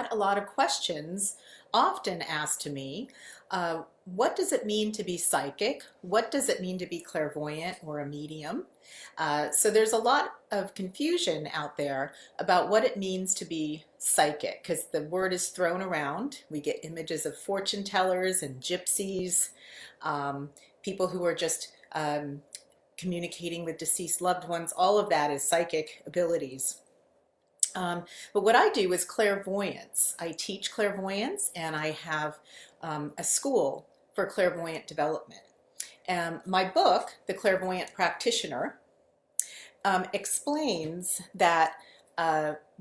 had a lot of questions often asked to me. What does it mean to be psychic? What does it mean to be clairvoyant or a medium? So there's a lot of confusion out there about what it means to be psychic, because the word is thrown around. We get images of fortune tellers and gypsies, people who are just communicating with deceased loved ones. All of that is psychic abilities. But what I do is clairvoyance. I teach clairvoyance, and I have a school for clairvoyant development. My book, The Clairvoyant Practitioner, explains that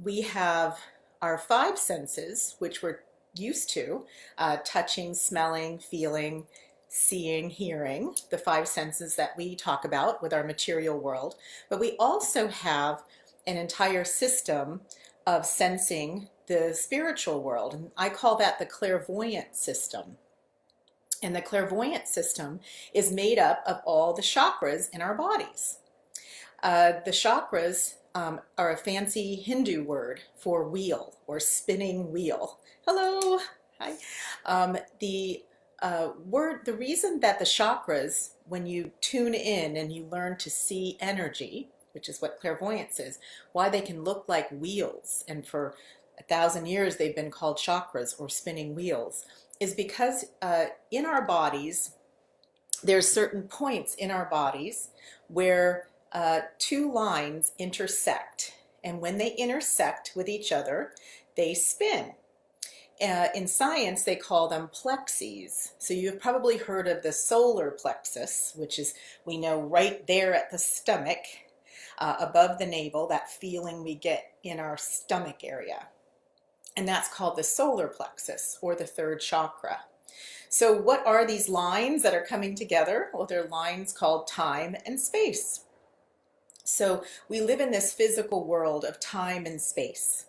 we have our five senses, which we're used to, touching, smelling, feeling, seeing, hearing, the five senses that we talk about with our material world. But we also have an entire system of sensing the spiritual world. And I call that the clairvoyant system. And the clairvoyant system is made up of all the chakras in our bodies. The chakras are a fancy Hindu word for wheel or spinning wheel. Hello, hi. The reason that the chakras, when you tune in and you learn to see energy, which is what clairvoyance is, why they can look like wheels, and for 1,000 years they've been called chakras or spinning wheels, is because in our bodies, there's certain points in our bodies where two lines intersect, and when they intersect with each other, they spin. In science, they call them plexes. So you've probably heard of the solar plexus, which is, we know, right there at the stomach, above the navel, that feeling we get in our stomach area. And that's called the solar plexus, or the third chakra. So what are these lines that are coming together? Well, they're lines called time and space. So we live in this physical world of time and space,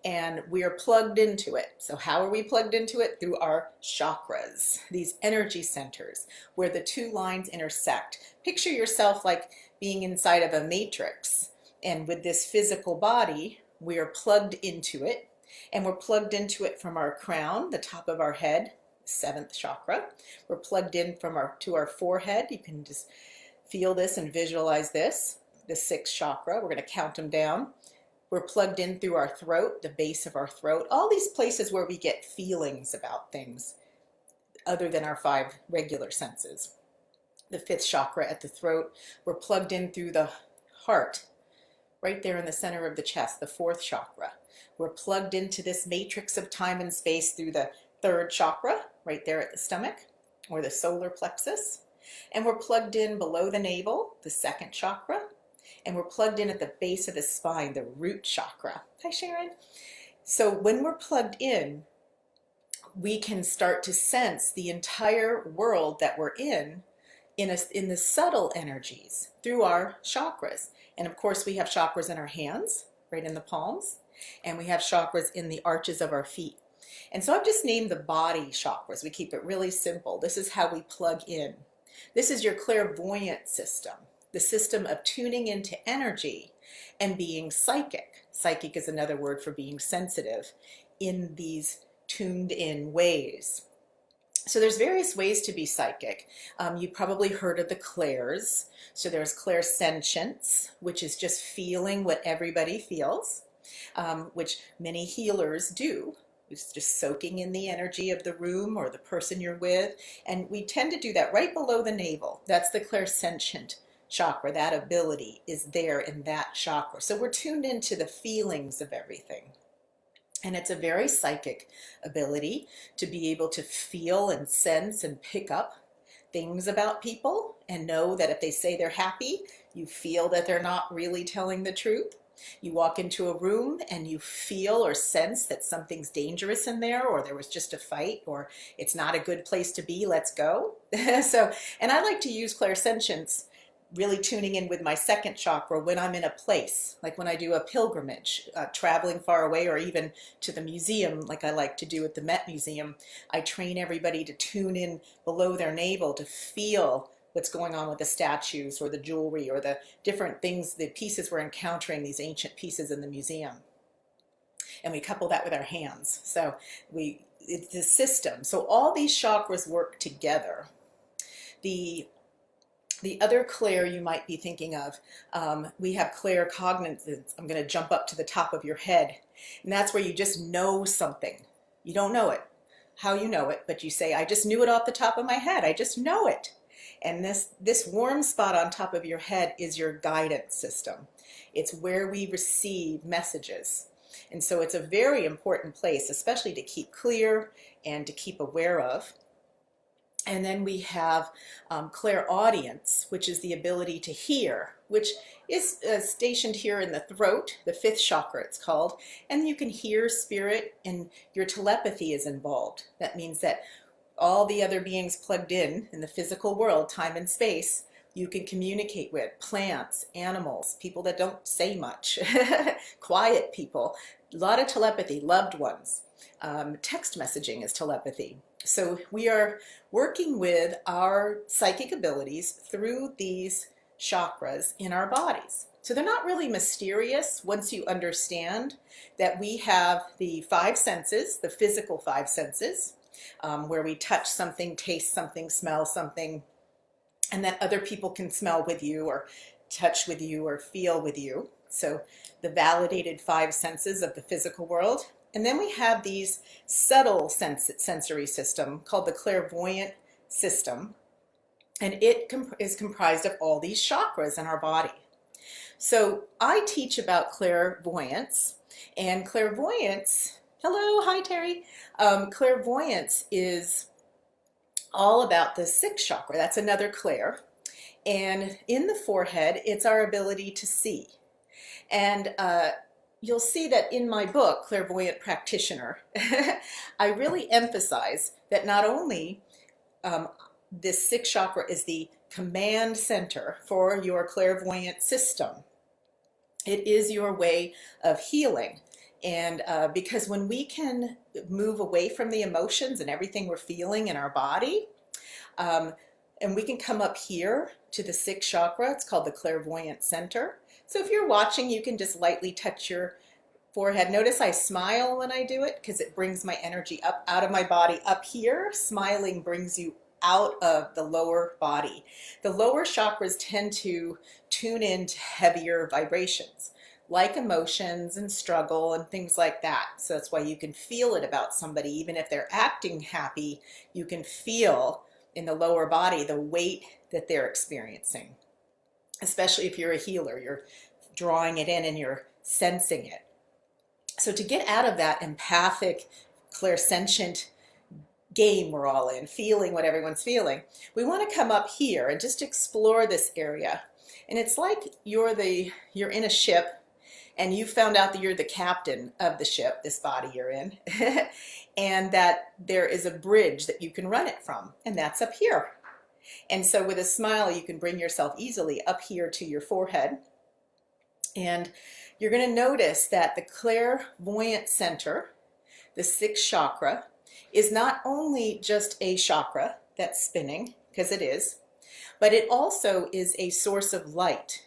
and we are plugged into it. So how are we plugged into it? Through our chakras, these energy centers where the two lines intersect. Picture yourself like being inside of a matrix, and with this physical body, we are plugged into it, and we're plugged into it from our crown, the top of our head, seventh chakra. We're plugged in to our forehead. You can just feel this and visualize this, the sixth chakra. We're going to count them down. We're plugged in through our throat, the base of our throat, all these places where we get feelings about things other than our five regular senses. The fifth chakra at the throat, we're plugged in through the heart, right there in the center of the chest, the fourth chakra. We're plugged into this matrix of time and space through the third chakra, right there at the stomach, or the solar plexus. And we're plugged in below the navel, the second chakra. And we're plugged in at the base of the spine, the root chakra. Hi, Sharon. So when we're plugged in, we can start to sense the entire world that we're in the subtle energies through our chakras. And of course, we have chakras in our hands, right in the palms, and we have chakras in the arches of our feet. And so I've just named the body chakras. We keep it really simple. This is how we plug in. This is your clairvoyant system, the system of tuning into energy and being psychic. Psychic is another word for being sensitive in these tuned in ways. So there's various ways to be psychic. You probably heard of the clairs. So there's clairsentience, which is just feeling what everybody feels, which many healers do. It's just soaking in the energy of the room or the person you're with. And we tend to do that right below the navel. That's the clairsentient chakra. That ability is there in that chakra. So we're tuned into the feelings of everything. And it's a very psychic ability to be able to feel and sense and pick up things about people and know that if they say they're happy, you feel that they're not really telling the truth. You walk into a room and you feel or sense that something's dangerous in there, or there was just a fight, or it's not a good place to be, let's go. And I like to use clairsentience, really tuning in with my second chakra when I'm in a place, like when I do a pilgrimage, traveling far away, or even to the museum, like I like to do at the Met Museum. I train everybody to tune in below their navel to feel what's going on with the statues or the jewelry or the different things, the pieces we're encountering, these ancient pieces in the museum. and we couple that with our hands. So it's the system. So all these chakras work together. The other clair you might be thinking of, we have claircognizance. I'm going to jump up to the top of your head. And that's where you just know something. You don't know it, how you know it, but you say, I just knew it off the top of my head. I just know it. And this warm spot on top of your head is your guidance system. It's where we receive messages. And so it's a very important place, especially to keep clear and to keep aware of. And then we have clairaudience, which is the ability to hear, which is stationed here in the throat, the fifth chakra it's called. And you can hear spirit, and your telepathy is involved. That means that all the other beings plugged in the physical world, time and space, you can communicate with plants, animals, people that don't say much, quiet people, a lot of telepathy, loved ones. Text messaging is telepathy. So we are working with our psychic abilities through these chakras in our bodies. So they're not really mysterious once you understand that we have the five senses, the physical five senses, where we touch something, taste something, smell something, and that other people can smell with you or touch with you or feel with you. So the validated five senses of the physical world. And then we have these subtle sensory system called the clairvoyant system. And it is comprised of all these chakras in our body. So I teach about clairvoyance, and clairvoyance, hello, hi Terry. Clairvoyance is all about the sixth chakra. That's another clair. And in the forehead, it's our ability to see. And you'll see that in my book, Clairvoyant Practitioner, I really emphasize that not only this sixth chakra is the command center for your clairvoyant system, it is your way of healing. And because when we can move away from the emotions and everything we're feeling in our body, and we can come up here to the sixth chakra, it's called the clairvoyant center. So if you're watching, you can just lightly touch your forehead. Notice I smile when I do it because it brings my energy up out of my body up here. Smiling brings you out of the lower body. The lower chakras tend to tune into heavier vibrations, like emotions and struggle and things like that. So that's why you can feel it about somebody. Even if they're acting happy, you can feel in the lower body the weight that they're experiencing. Especially if you're a healer, you're drawing it in and you're sensing it. So to get out of that empathic, clairsentient game we're all in, feeling what everyone's feeling, we want to come up here and just explore this area. And it's like you're in a ship and you found out that you're the captain of the ship, this body you're in, and that there is a bridge that you can run it from, and that's up here. And so with a smile, you can bring yourself easily up here to your forehead. And you're going to notice that the clairvoyant center, the sixth chakra, is not only just a chakra that's spinning, because it is, but it also is a source of light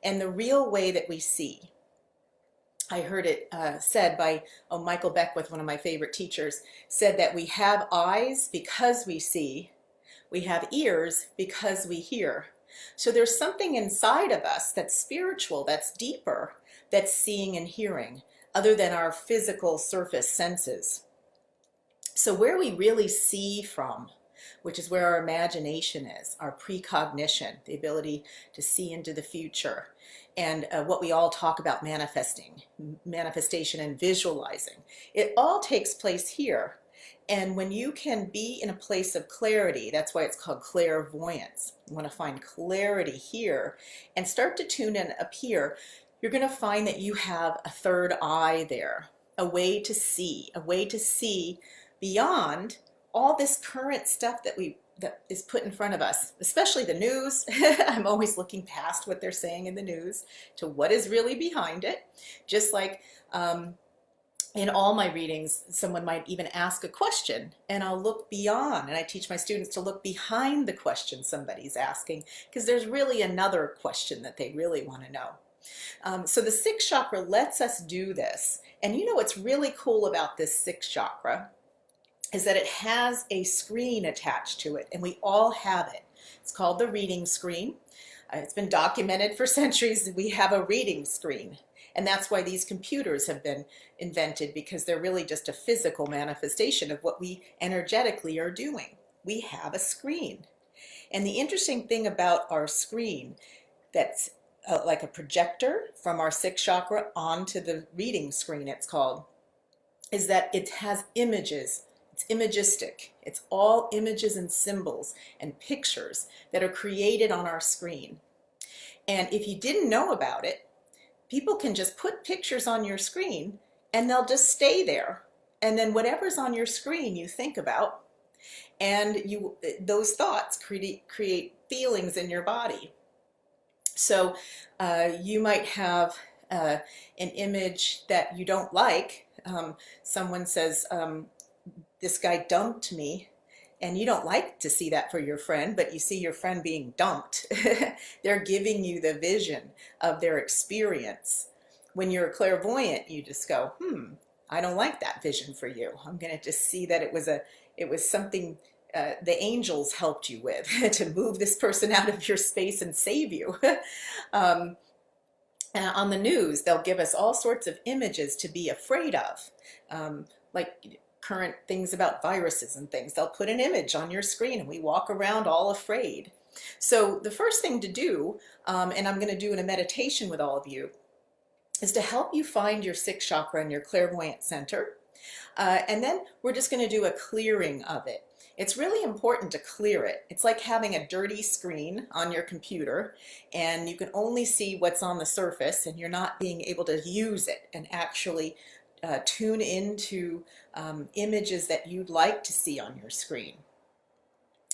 and the real way that we see. I heard it said by Michael Beckwith, one of my favorite teachers, said that we have eyes because we see, we have ears because we hear. So there's something inside of us that's spiritual, that's deeper, that's seeing and hearing, other than our physical surface senses. So where we really see from, which is where our imagination is, our precognition, the ability to see into the future, and what we all talk about manifestation and visualizing. It all takes place here. And when you can be in a place of clarity, that's why it's called clairvoyance. You want to find clarity here and start to tune in up here. You're going to find that you have a third eye there, a way to see beyond all this current stuff that is put in front of us, especially the news. I'm always looking past what they're saying in the news to what is really behind it. Just like in all my readings, someone might even ask a question and I'll look beyond, and I teach my students to look behind the question somebody's asking because there's really another question that they really want to know. So the sixth chakra lets us do this. And you know what's really cool about this sixth chakra is that it has a screen attached to it, and we all have it. It's called the reading screen. It's been documented for centuries that we have a reading screen. And that's why these computers have been invented, because they're really just a physical manifestation of what we energetically are doing. We have a screen. And the interesting thing about our screen, that's like a projector from our sixth chakra onto the reading screen, it's called, is that it has images. It's imagistic. It's all images and symbols and pictures that are created on our screen. And if you didn't know about it, people can just put pictures on your screen and they'll just stay there. And then whatever's on your screen you think about, and those thoughts create feelings in your body. So you might have an image that you don't like. Someone says, this guy dumped me, and you don't like to see that for your friend, but you see your friend being dumped. They're giving you the vision of their experience. When you're a clairvoyant, you just go, I don't like that vision for you. I'm going to just see that it was something the angels helped you with to move this person out of your space and save you. On the news, they'll give us all sorts of images to be afraid of, like current things about viruses and things. They'll put an image on your screen and we walk around all afraid. So the first thing to do, and I'm going to do in a meditation with all of you, is to help you find your sixth chakra and your clairvoyant center. And then we're just going to do a clearing of it. It's really important to clear it. It's like having a dirty screen on your computer and you can only see what's on the surface, and you're not being able to use it and actually tune into images that you'd like to see on your screen.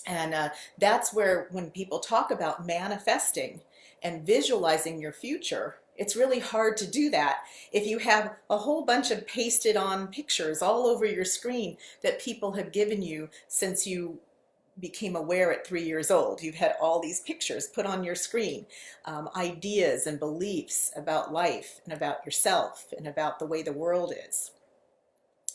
And that's where, when people talk about manifesting and visualizing your future, it's really hard to do that if you have a whole bunch of pasted on pictures all over your screen that people have given you since you became aware at 3 years old. You've had all these pictures put on your screen, ideas and beliefs about life and about yourself and about the way the world is.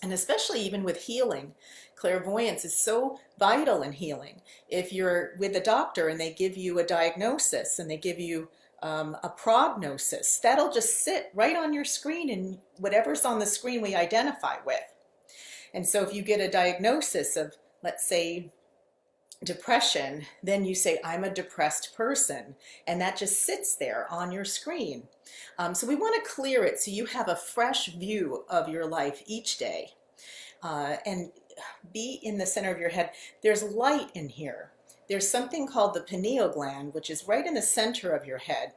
And especially even with healing, clairvoyance is so vital in healing. If you're with a doctor and they give you a diagnosis and they give you a prognosis, that'll just sit right on your screen, and whatever's on the screen we identify with. And so if you get a diagnosis of, let's say, depression, then you say, I'm a depressed person, and that just sits there on your screen. So we want to clear it so you have a fresh view of your life each day, and be in the center of your head. There's light in here. There's something called the pineal gland, which is right in the center of your head,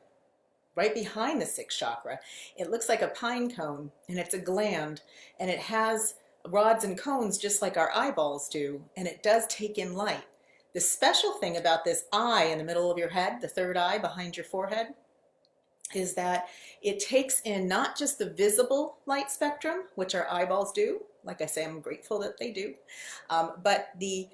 right behind the sixth chakra. It looks like a pine cone, and it's a gland, and it has rods and cones just like our eyeballs do, and it does take in light. The special thing about this eye in the middle of your head, the third eye behind your forehead, is that it takes in not just the visible light spectrum, which our eyeballs do. Like I say, I'm grateful that they do, but the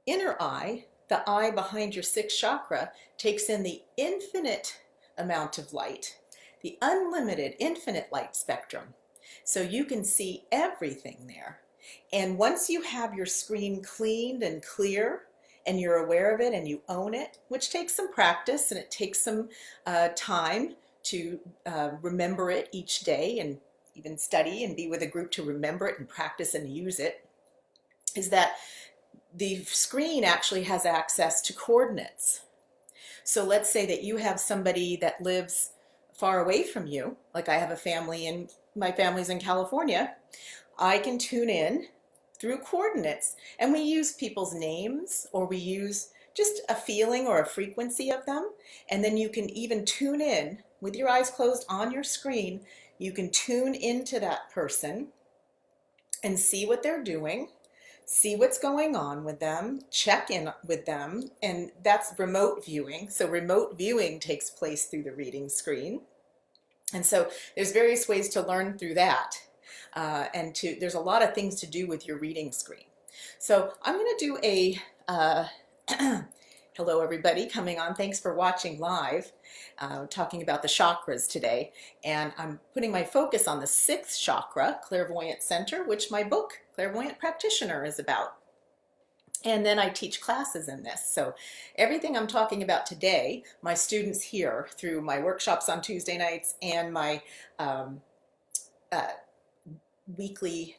inner eye, the eye behind your sixth chakra, takes in the infinite amount of light, the unlimited, infinite light spectrum. So you can see everything there. And once you have your screen cleaned and clear, and you're aware of it and you own it, which takes some practice and it takes some time to remember it each day, and even study and be with a group to remember it and practice and use it, is that the screen actually has access to coordinates. So let's say that you have somebody that lives far away from you, like I have a family, and my family's in California. I can tune in through coordinates, and we use people's names, or we use just a feeling or a frequency of them, and then you can even tune in with your eyes closed on your screen. You can tune into that person and see what they're doing, see what's going on with them, check in with them, and that's remote viewing. So remote viewing takes place through the reading screen. And so there's various ways to learn through that. There's a lot of things to do with your reading screen. So I'm going to do Hello, everybody coming on. Thanks for watching live. Talking about the chakras today. And I'm putting my focus on the sixth chakra, Clairvoyant Center, which my book, Clairvoyant Practitioner, is about. And then I teach classes in this. So everything I'm talking about today, my students hear through my workshops on Tuesday nights and my um, uh, weekly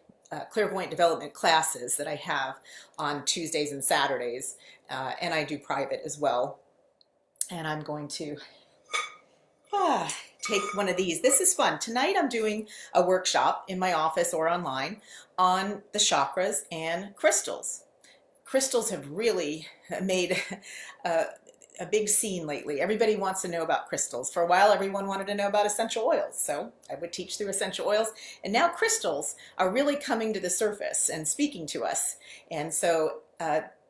clairvoyant development classes that I have on Tuesdays and Saturdays. And I do private as well. And I'm going to take one of these. This is fun. Tonight I'm doing a workshop in my office or online on the chakras and crystals. Crystals have really made a big scene lately. Everybody wants to know about crystals. For a while, everyone wanted to know about essential oils, so I would teach through essential oils. And now crystals are really coming to the surface and speaking to us. And so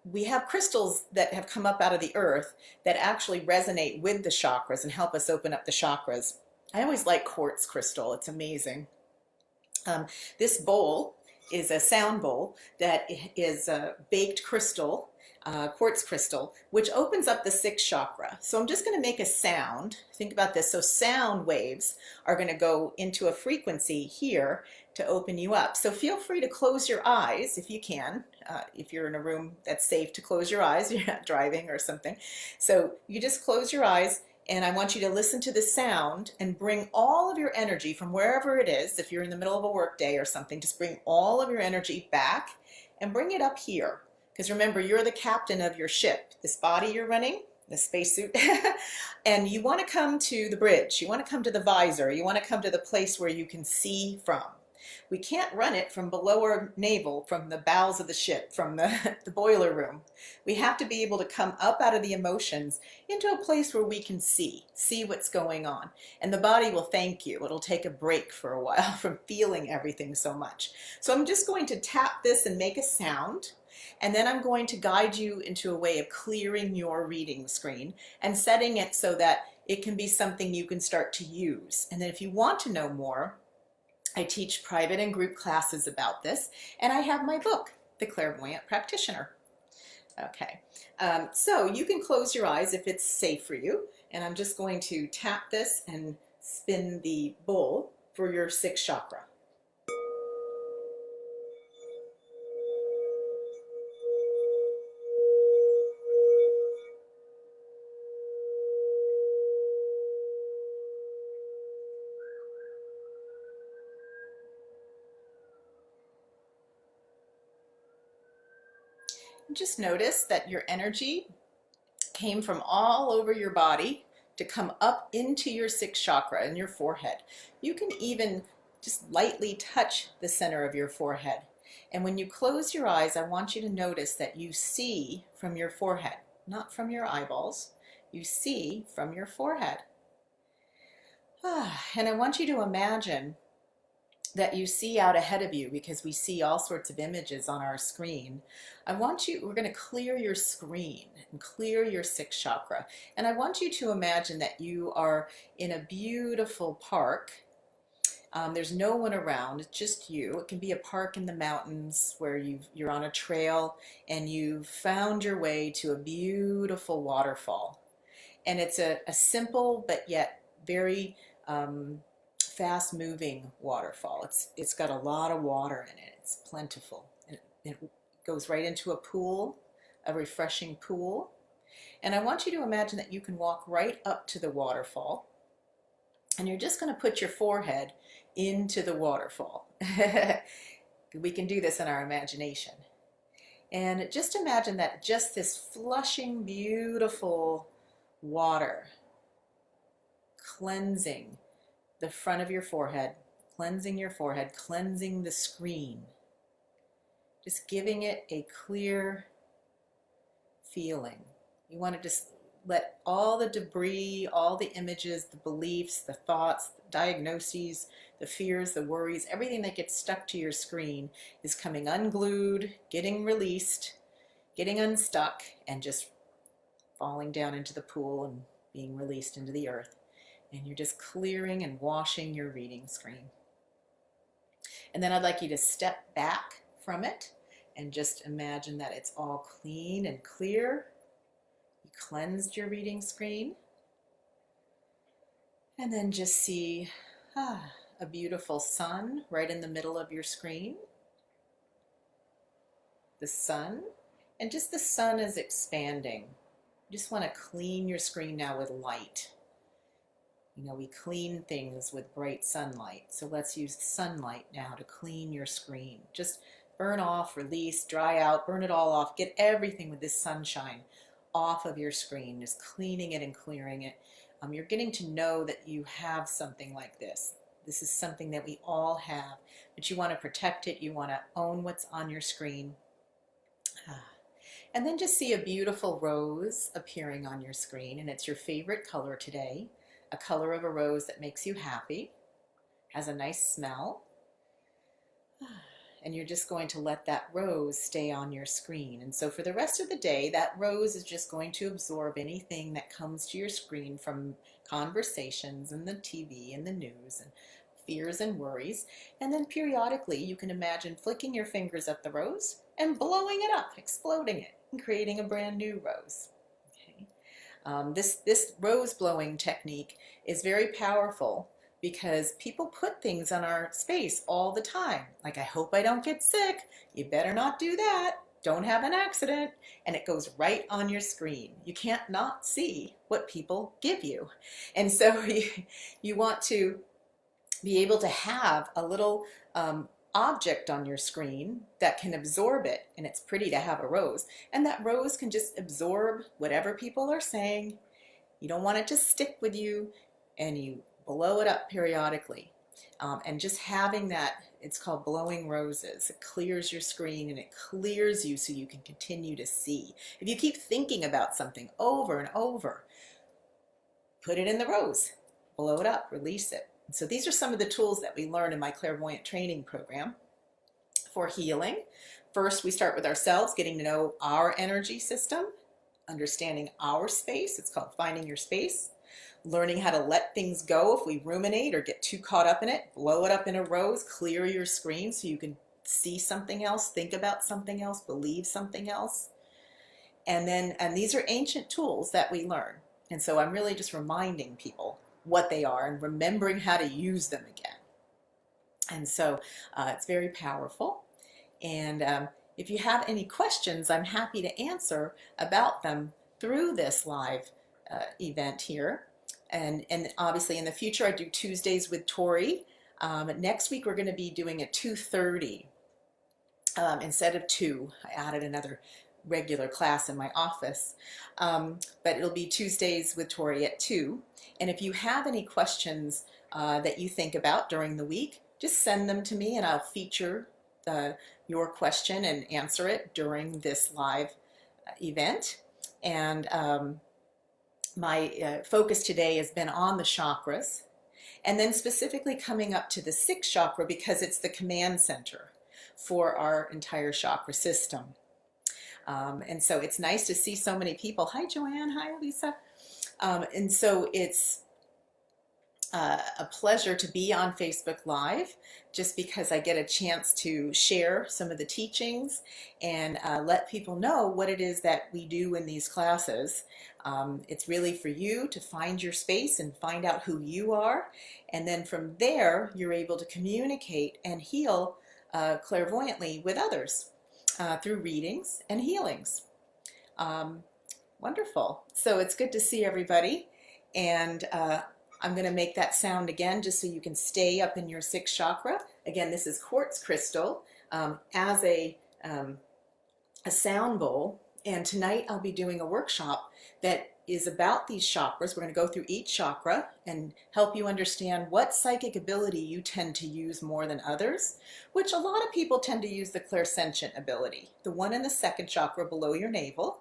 we have crystals that have come up out of the earth that actually resonate with the chakras and help us open up the chakras. I always like quartz crystal. It's amazing. This bowl is a sound bowl that is a baked crystal, quartz crystal, which opens up the sixth chakra. So I'm just going to make a sound. Think about this. So sound waves are going to go into a frequency here to open you up. So feel free to close your eyes if you can. If you're in a room that's safe to close your eyes, you're not driving or something. So you just close your eyes. And I want you to listen to the sound and bring all of your energy from wherever it is. If you're in the middle of a work day or something, just bring all of your energy back and bring it up here. Because remember, you're the captain of your ship. This body you're running, the spacesuit, and you want to come to the bridge. You want to come to the visor. You want to come to the place where you can see from. We can't run it from below our navel, from the bowels of the ship, from the boiler room. We have to be able to come up out of the emotions into a place where we can see what's going on. And the body will thank you. It'll take a break for a while from feeling everything so much. So I'm just going to tap this and make a sound. And then I'm going to guide you into a way of clearing your reading screen and setting it so that it can be something you can start to use. And then if you want to know more, I teach private and group classes about this, and I have my book, The Clairvoyant Practitioner. Okay, so you can close your eyes if it's safe for you, and I'm just going to tap this and spin the bowl for your sixth chakra. Just notice that your energy came from all over your body to come up into your sixth chakra in your forehead. You can even just lightly touch the center of your forehead. And when you close your eyes, I want you to notice that you see from your forehead, not from your eyeballs. You see from your forehead. And I want you to imagine that you see out ahead of you, because we see all sorts of images on our screen. We're going to clear your screen and clear your sixth chakra. And I want you to imagine that you are in a beautiful park. There's no one around, it's just you. It can be a park in the mountains where you're on a trail and you've found your way to a beautiful waterfall. And it's a simple but yet very fast-moving waterfall. It's got a lot of water in it. It's plentiful. It goes right into a pool, a refreshing pool. And I want you to imagine that you can walk right up to the waterfall, and you're just going to put your forehead into the waterfall. We can do this in our imagination. And just imagine that just this flushing, beautiful water cleansing the front of your forehead, cleansing the screen. Just giving it a clear feeling. You want to just let all the debris, all the images, the beliefs, the thoughts, the diagnoses, the fears, the worries, everything that gets stuck to your screen is coming unglued, getting released, getting unstuck, and just falling down into the pool and being released into the earth. And you're just clearing and washing your reading screen. And then I'd like you to step back from it and just imagine that it's all clean and clear. You cleansed your reading screen. And then just see a beautiful sun right in the middle of your screen. The sun, and just the sun is expanding. You just want to clean your screen now with light. You know, we clean things with bright sunlight. So let's use sunlight now to clean your screen. Just burn off, release, dry out, burn it all off. Get everything with this sunshine off of your screen, just cleaning it and clearing it. You're getting to know that you have something like this. This is something that we all have, but you want to protect it. You want to own what's on your screen. And then just see a beautiful rose appearing on your screen, and it's your favorite color today, a color of a rose that makes you happy, has a nice smell. And you're just going to let that rose stay on your screen. And so for the rest of the day, that rose is just going to absorb anything that comes to your screen from conversations and the TV and the news and fears and worries. And then periodically you can imagine flicking your fingers at the rose and blowing it up, exploding it, and creating a brand new rose. Okay. This rose blowing technique is very powerful, because people put things on our space all the time. Like, I hope I don't get sick. You better not do that. Don't have an accident. And it goes right on your screen. You can't not see what people give you. And so you want to be able to have a little object on your screen that can absorb it. And it's pretty to have a rose. And that rose can just absorb whatever people are saying. You don't want it to stick with you, and you blow it up periodically. And just having that, it's called blowing roses. It clears your screen and it clears you so you can continue to see. If you keep thinking about something over and over, put it in the rose, blow it up, release it. And so these are some of the tools that we learn in my clairvoyant training program for healing. First, we start with ourselves, getting to know our energy system, understanding our space. It's called finding your space. Learning how to let things go if we ruminate or get too caught up in it. Blow it up in a rose, clear your screen so you can see something else, think about something else, believe something else. And these are ancient tools that we learn. And so I'm really just reminding people what they are and remembering how to use them again. And so it's very powerful. And if you have any questions, I'm happy to answer about them through this live event here. And obviously in the future, I do Tuesdays with Tori. Next week, we're going to be doing at 2:30 instead of 2. I added another regular class in my office. But it'll be Tuesdays with Tori at 2. And if you have any questions that you think about during the week, just send them to me and I'll feature your question and answer it during this live event. And my focus today has been on the chakras, and then specifically coming up to the sixth chakra because it's the command center for our entire chakra system. And so it's nice to see so many people. Hi, Joanne. Hi, Lisa. And so it's a pleasure to be on Facebook Live, just because I get a chance to share some of the teachings and let people know what it is that we do in these classes. It's really for you to find your space and find out who you are, and then from there you're able to communicate and heal clairvoyantly with others through readings and healings. Wonderful. So it's good to see everybody, and I'm going to make that sound again just so you can stay up in your sixth chakra. Again, this is quartz crystal as a sound bowl. And tonight I'll be doing a workshop that is about these chakras. We're going to go through each chakra and help you understand what psychic ability you tend to use more than others, which a lot of people tend to use the clairsentient ability, the one in the second chakra below your navel.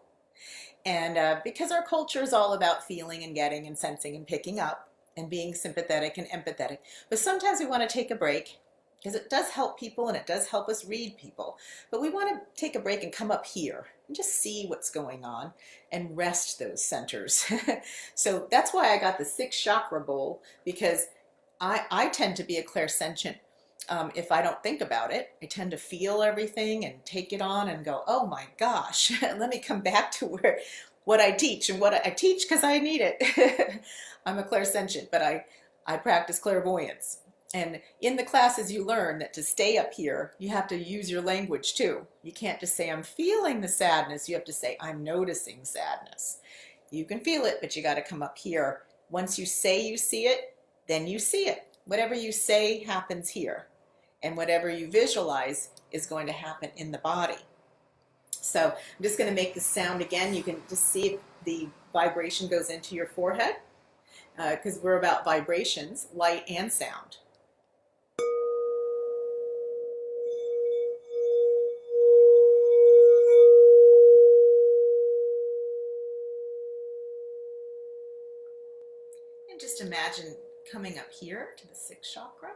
And because our culture is all about feeling and getting and sensing and picking up and being sympathetic and empathetic. But sometimes we want to take a break, because it does help people and it does help us read people. But we want to take a break and come up here and just see what's going on and rest those centers. So that's why I got the sixth chakra bowl, because I tend to be a clairsentient. If I don't think about it, I tend to feel everything and take it on and go, oh my gosh, let me come back to what I teach, and what I teach because I need it. I'm a clairsentient, but I practice clairvoyance. And in the classes, you learn that to stay up here, you have to use your language too. You can't just say, I'm feeling the sadness. You have to say, I'm noticing sadness. You can feel it, but you got to come up here. Once you say you see it, then you see it. Whatever you say happens here. And whatever you visualize is going to happen in the body. So I'm just going to make the sound again. You can just see if the vibration goes into your forehead, because we're about vibrations, light and sound. And just imagine coming up here to the sixth chakra.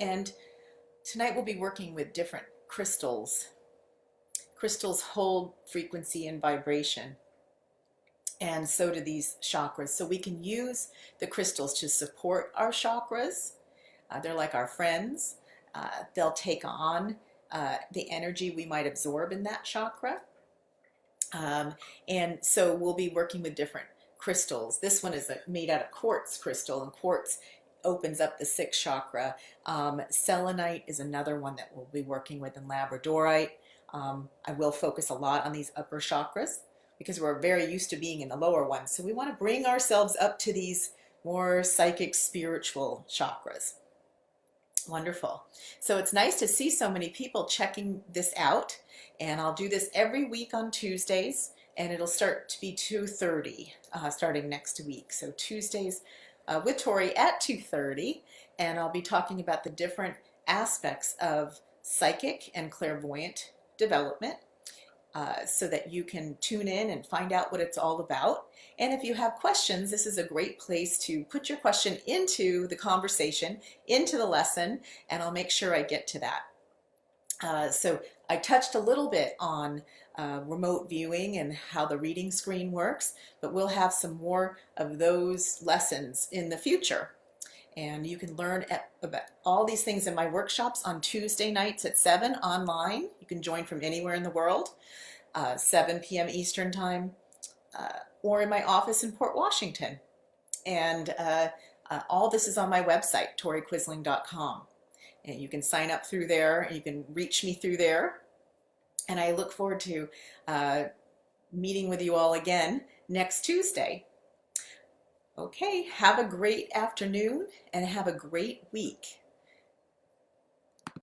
And tonight we'll be working with different crystals. Crystals hold frequency and vibration, and so do these chakras. So we can use the crystals to support our chakras. They're like our friends. They'll take on the energy we might absorb in that chakra. And so we'll be working with different crystals. This one is made out of quartz crystal, and quartz opens up the sixth chakra. Selenite is another one that we'll be working with, and labradorite. I will focus a lot on these upper chakras because we're very used to being in the lower ones. So we want to bring ourselves up to these more psychic, spiritual chakras. Wonderful. So it's nice to see so many people checking this out. And I'll do this every week on Tuesdays, and it'll start to be 2:30 starting next week. So Tuesdays with Tori at 2:30, and I'll be talking about the different aspects of psychic and clairvoyant development, so that you can tune in and find out what it's all about. And if you have questions, this is a great place to put your question into the conversation, into the lesson, and I'll make sure I get to that. So I touched a little bit on remote viewing and how the reading screen works, but we'll have some more of those lessons in the future. And you can learn about all these things in my workshops on Tuesday nights at 7 online. You can join from anywhere in the world, 7 p.m. Eastern Time, or in my office in Port Washington. And all this is on my website, toriquisling.com. And you can sign up through there, and you can reach me through there. And I look forward to meeting with you all again next Tuesday. Okay, have a great afternoon and have a great week.